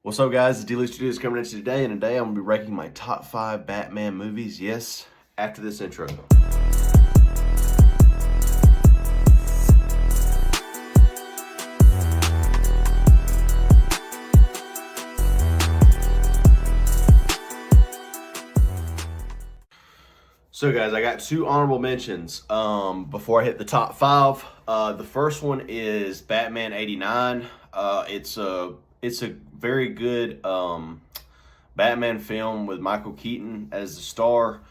What's up, guys? It's D-Lee Studios coming at you today, and today I'm going to be ranking my top 5 Batman movies, yes, after this intro. So, guys, I got two honorable mentions before I hit the top 5. The first one is Batman '89. It's a very good Batman film with Michael Keaton as the star,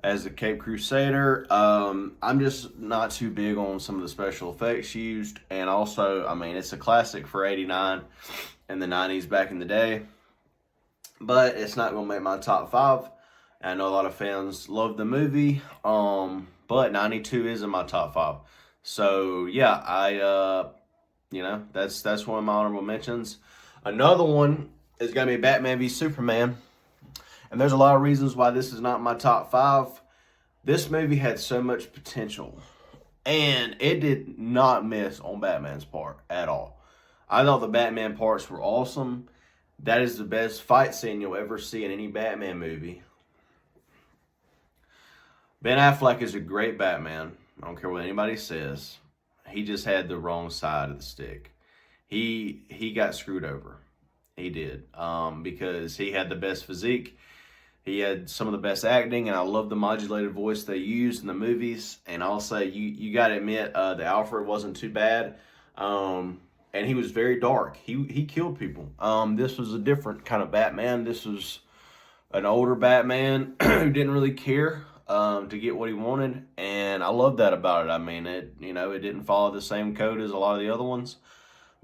as the Cape Crusader. I'm just not too big on some of the special effects used, and also, I mean, it's a classic for '89 and the '90s back in the day, but it's not going to make my top 5. I know a lot of fans love the movie, but '92 is in my top 5. So yeah, that's one of my honorable mentions. Another one is gonna be Batman v Superman, and there's a lot of reasons why this is not my top 5. This movie had so much potential, and it did not miss on Batman's part at all. I thought the Batman parts were awesome. That is the best fight scene you'll ever see in any Batman movie. Ben Affleck is a great Batman. I don't care what anybody says. He just had the wrong side of the stick. He got screwed over. He did, because he had the best physique. He had some of the best acting, and I love the modulated voice they used in the movies. And I'll say, you got to admit, the Alfred wasn't too bad, and he was very dark. He killed people. This was a different kind of Batman. This was an older Batman who didn't really care to get what he wanted, and I love that about it. I mean, it didn't follow the same code as a lot of the other ones.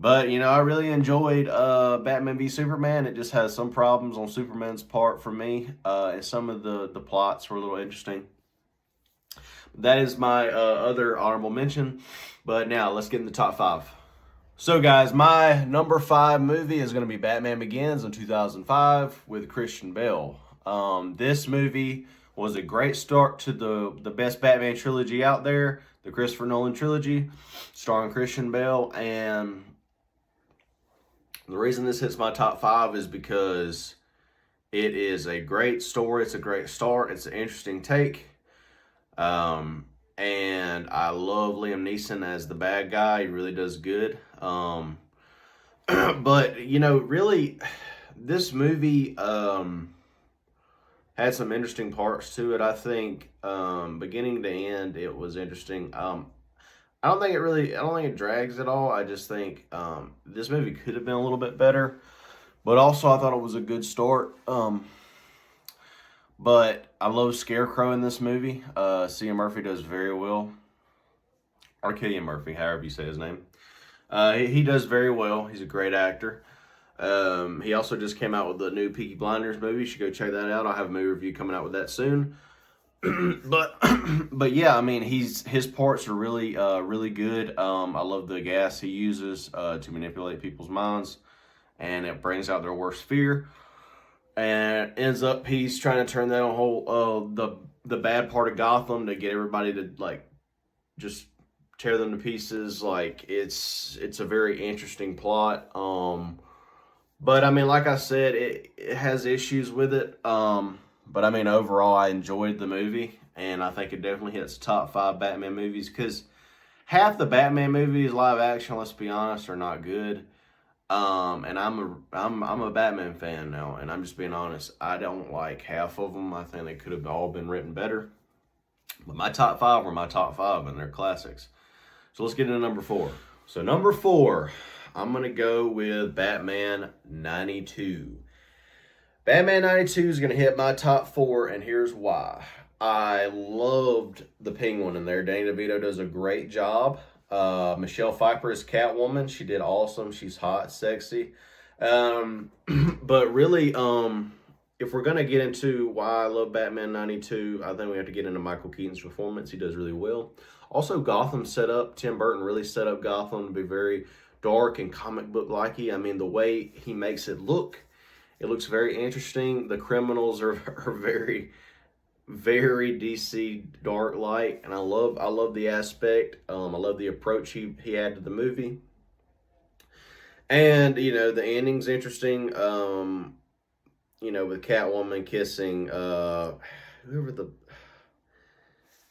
But, I really enjoyed Batman v Superman. It just has some problems on Superman's part for me. And some of the plots were a little interesting. That is my other honorable mention. But now, let's get in the top 5. So, guys, my number 5 movie is going to be Batman Begins in 2005 with Christian Bale. This movie was a great start to the best Batman trilogy out there, the Christopher Nolan trilogy, starring Christian Bale. And the reason this hits my top 5 is because it is a great story. It's a great start. It's an interesting take. And I love Liam Neeson as the bad guy. He really does good. But, really, this movie had some interesting parts to it. I think beginning to end, it was interesting. I don't think it drags at all. I just think this movie could have been a little bit better, but also I thought it was a good start. But I love Scarecrow in this movie. Cillian Murphy does very well, or Cillian Murphy, however you say his name. He does very well. He's a great actor. He also just came out with the new Peaky Blinders movie. You should go check that out. I'll have a movie review coming out with that soon. but yeah, I mean, his parts are really really good. I love the gas he uses to manipulate people's minds, and it brings out their worst fear. And ends up he's trying to turn that on whole the bad part of Gotham to get everybody to just tear them to pieces. It's a very interesting plot. But I mean, like I said, it has issues with it. But I mean, overall, I enjoyed the movie, and I think it definitely hits top 5 Batman movies, because half the Batman movies, live action, let's be honest, are not good. And I'm a Batman fan now, and I'm just being honest. I don't like half of them. I think they could have all been written better. But my top 5 were my top 5, and they're classics. So let's get into number 4. So number 4, I'm gonna go with Batman '92. Batman '92 is going to hit my top 4, and here's why. I loved the Penguin in there. Danny DeVito does a great job. Michelle Pfeiffer is Catwoman. She did awesome. She's hot, sexy. But really, if we're going to get into why I love Batman '92, I think we have to get into Michael Keaton's performance. He does really well. Also, Gotham set up, Tim Burton really set up Gotham to be very dark and comic book-like-y. I mean, the way he makes it looks very interesting. The criminals are very, very DC dark light, and I love the aspect. I love the approach he had to the movie. And the ending's interesting. With Catwoman kissing whoever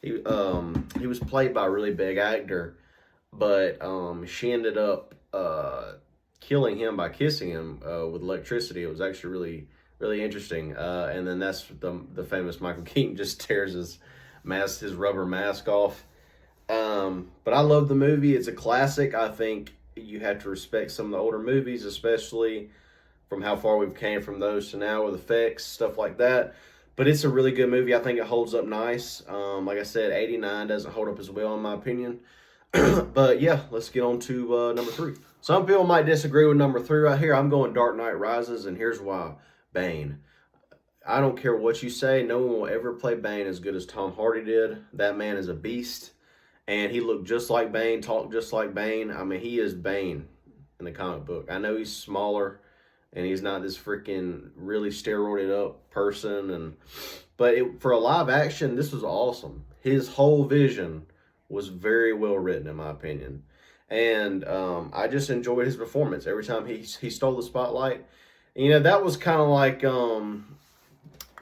he was played by a really big actor, but she ended up killing him by kissing him with electricity. It was actually really really interesting. And then that's the famous Michael Keaton just tears his rubber mask off. But I love the movie. It's a classic. I think you have to respect some of the older movies, especially from how far we've came from those to now with effects, stuff like that. But it's a really good movie. I think it holds up nice. Like I said, 89 doesn't hold up as well in my opinion. But yeah, let's get on to number 3. Some people might disagree with number 3 right here. I'm going Dark Knight Rises, and here's why. Bane. I don't care what you say. No one will ever play Bane as good as Tom Hardy did. That man is a beast. And he looked just like Bane, talked just like Bane. I mean, he is Bane in the comic book. I know he's smaller, and he's not this freaking really steroided up person. But for a live action, this was awesome. His whole vision was very well written, in my opinion. And I just enjoyed his performance every time he stole the spotlight. That was kind of like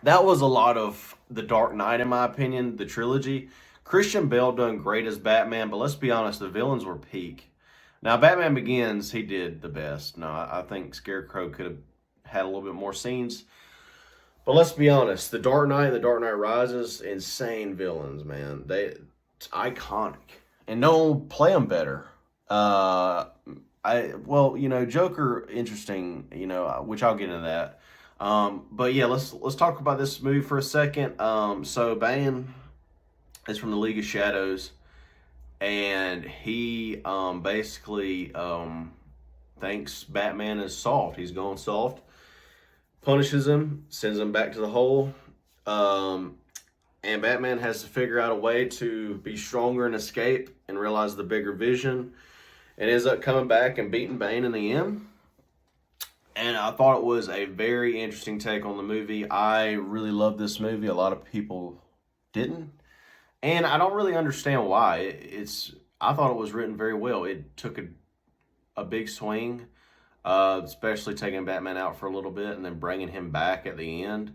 that was a lot of The Dark Knight, in my opinion, the trilogy. Christian Bale done great as Batman, but let's be honest, the villains were peak. Now, Batman Begins, he did the best. No, I think Scarecrow could have had a little bit more scenes. But let's be honest, The Dark Knight and The Dark Knight Rises, insane villains, man. It's iconic. And no one will play them better. Joker, interesting, which I'll get into that. But yeah, let's talk about this movie for a second. So Bane is from the League of Shadows, and he basically thinks Batman is soft. He's going soft, punishes him, sends him back to the hole, and Batman has to figure out a way to be stronger and escape and realize the bigger vision, and ends up coming back and beating Bane in the end. And I thought it was a very interesting take on the movie. I really loved this movie. A lot of people didn't. And I don't really understand why. I thought it was written very well. It took a big swing, especially taking Batman out for a little bit and then bringing him back at the end,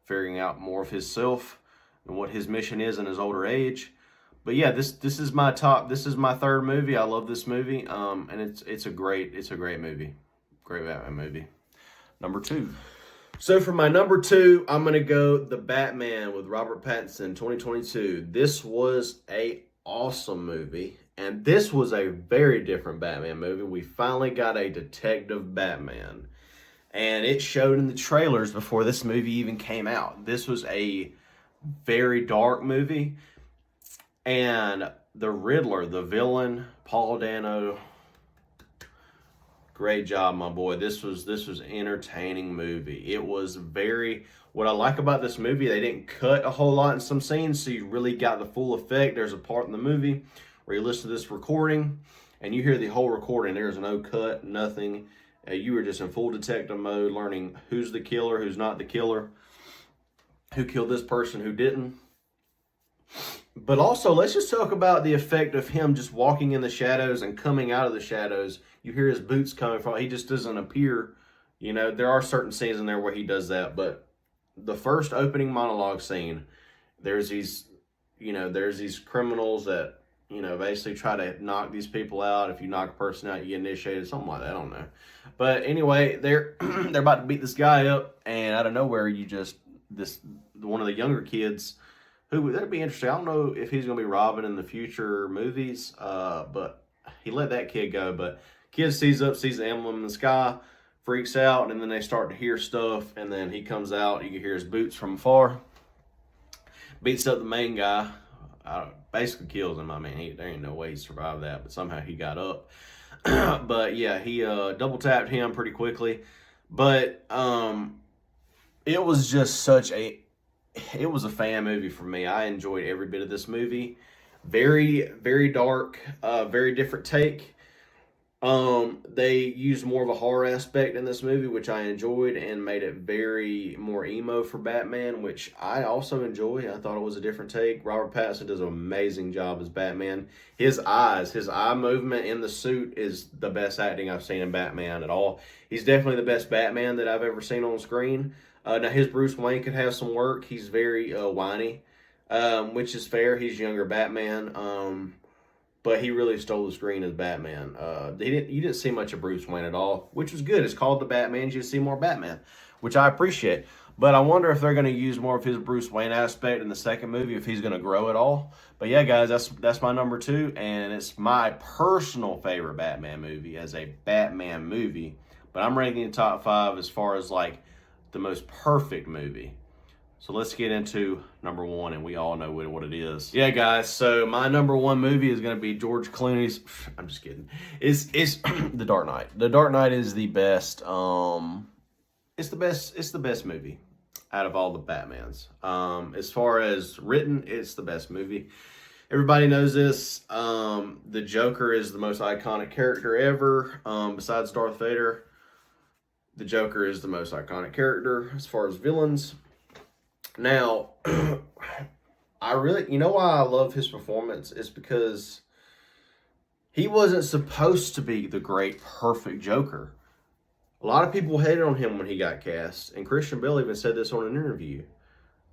figuring out more of himself and what his mission is in his older age. But yeah, this is my top. This is my third movie. I love this movie, and it's a great movie, great Batman movie. Number 2. So for my number 2, I'm going to go The Batman with Robert Pattinson, 2022. This was a awesome movie, and this was a very different Batman movie. We finally got a detective Batman, and it showed in the trailers before this movie even came out. This was a very dark movie, and the Riddler, the villain, Paul Dano, great job, my boy. This was an entertaining movie. It was what I like about this movie, they didn't cut a whole lot in some scenes, so you really got the full effect. There's a part in the movie where you listen to this recording and you hear the whole recording. There's no cut, nothing. You were just in full detective mode, learning who's the killer, who's not the killer, who killed this person, who didn't. But also, let's just talk about the effect of him just walking in the shadows and coming out of the shadows. You hear his boots coming from, he just doesn't appear. There are certain scenes in there where he does that, but the first opening monologue scene, there's these criminals that, basically try to knock these people out. If you knock a person out, you get initiated, something like that, I don't know. But anyway, they're about to beat this guy up, and out of nowhere, one of the younger kids, that'd be interesting. I don't know if he's going to be Robin in the future movies, but he let that kid go. But kid sees the emblem in the sky, freaks out, and then they start to hear stuff, and then he comes out. You can hear his boots from afar. Beats up the main guy, basically kills him. I mean, there ain't no way he survived that, but somehow he got up. But yeah, he double tapped him pretty quickly. But it was just it was a fan movie for me. I enjoyed every bit of this movie. Very, very dark, very different take. They used more of a horror aspect in this movie, which I enjoyed, and made it very more emo for Batman, which I also enjoy. I thought it was a different take. Robert Pattinson does an amazing job as Batman. His eye movement in the suit is the best acting I've seen in Batman at all. He's definitely the best Batman that I've ever seen on screen. Now, his Bruce Wayne could have some work. He's very whiny, which is fair. He's younger Batman. But he really stole the screen as Batman. You didn't see much of Bruce Wayne at all, which was good. It's called The Batman. You see more Batman, which I appreciate. But I wonder if they're going to use more of his Bruce Wayne aspect in the second movie, if he's going to grow at all. But yeah, guys, that's my number 2, and it's my personal favorite Batman movie as a Batman movie. But I'm ranking the top 5 as far as like the most perfect movie. So let's get into number 1, and we all know what it is. Yeah, guys, so my number 1 movie is going to be George Clooney's, I'm just kidding, it's The Dark Knight. The Dark Knight is the best, it's the best movie out of all the Batmans. As far as written, it's the best movie. Everybody knows this. The Joker is the most iconic character ever, besides Darth Vader. The Joker is the most iconic character as far as villains. Now, you know why I love his performance? It's because he wasn't supposed to be the great, perfect Joker. A lot of people hated on him when he got cast, and Christian Bale even said this on an interview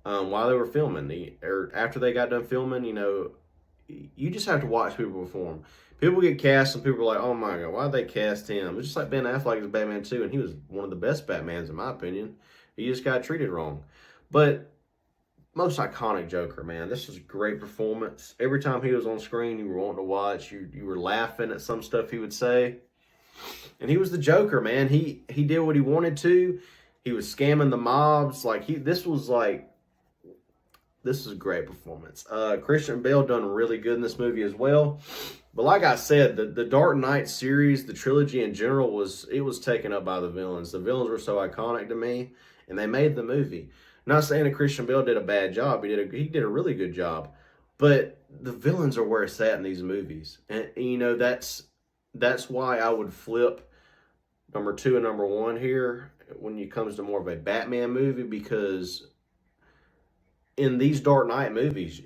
while they were filming. Or after they got done filming, you just have to watch people perform. People get cast, and people are like, oh my God, why'd they cast him? It's just like Ben Affleck as Batman 2, and he was one of the best Batmans, in my opinion. He just got treated wrong. But most iconic Joker, man. This was a great performance. Every time he was on screen, you were wanting to watch. You were laughing at some stuff he would say. And he was the Joker, man. He did what he wanted to. He was scamming the mobs. This was a great performance. Christian Bale done really good in this movie as well. But like I said, the Dark Knight series, the trilogy in general, was taken up by the villains. The villains were so iconic to me, and they made the movie. Not saying that Christian Bale did a bad job. He did a really good job. But the villains are where it's at in these movies. And that's why I would flip number 2 and number 1 here when it comes to more of a Batman movie, because in these Dark Knight movies,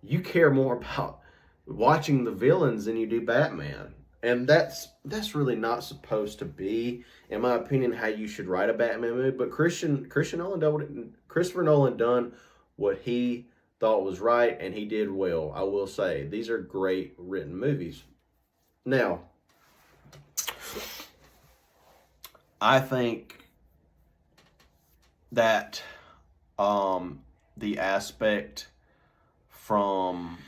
you care more about watching the villains than you do Batman. And that's really not supposed to be, in my opinion, how you should write a Batman movie. But Christopher Nolan done what he thought was right, and he did well, I will say. These are great written movies. Now, I think that the aspect from...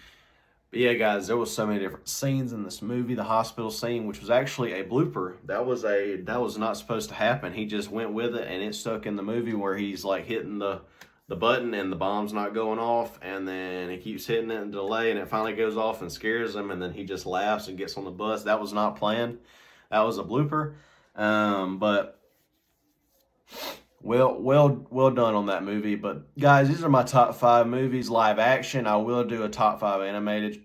But yeah, guys, there was so many different scenes in this movie. The hospital scene, which was actually a blooper, that was not supposed to happen. He just went with it, and it stuck in the movie where he's like hitting the button and the bomb's not going off, and then he keeps hitting it and delay, and it finally goes off and scares him, and then he just laughs and gets on the bus. That was not planned. That was a blooper. But well done on that movie. But guys, these are my top 5 movies live action. I will do a top 5 animated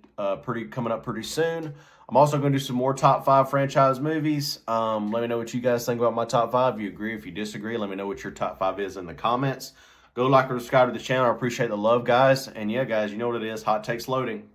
coming up pretty soon. I'm also going to do some more top 5 franchise movies. Let me know what you guys think about my top 5. If you agree, if you disagree, let me know what your top 5 is in the comments. Go like or subscribe to the channel. I appreciate the love, guys. And yeah, guys, you know what it is. Hot takes loading.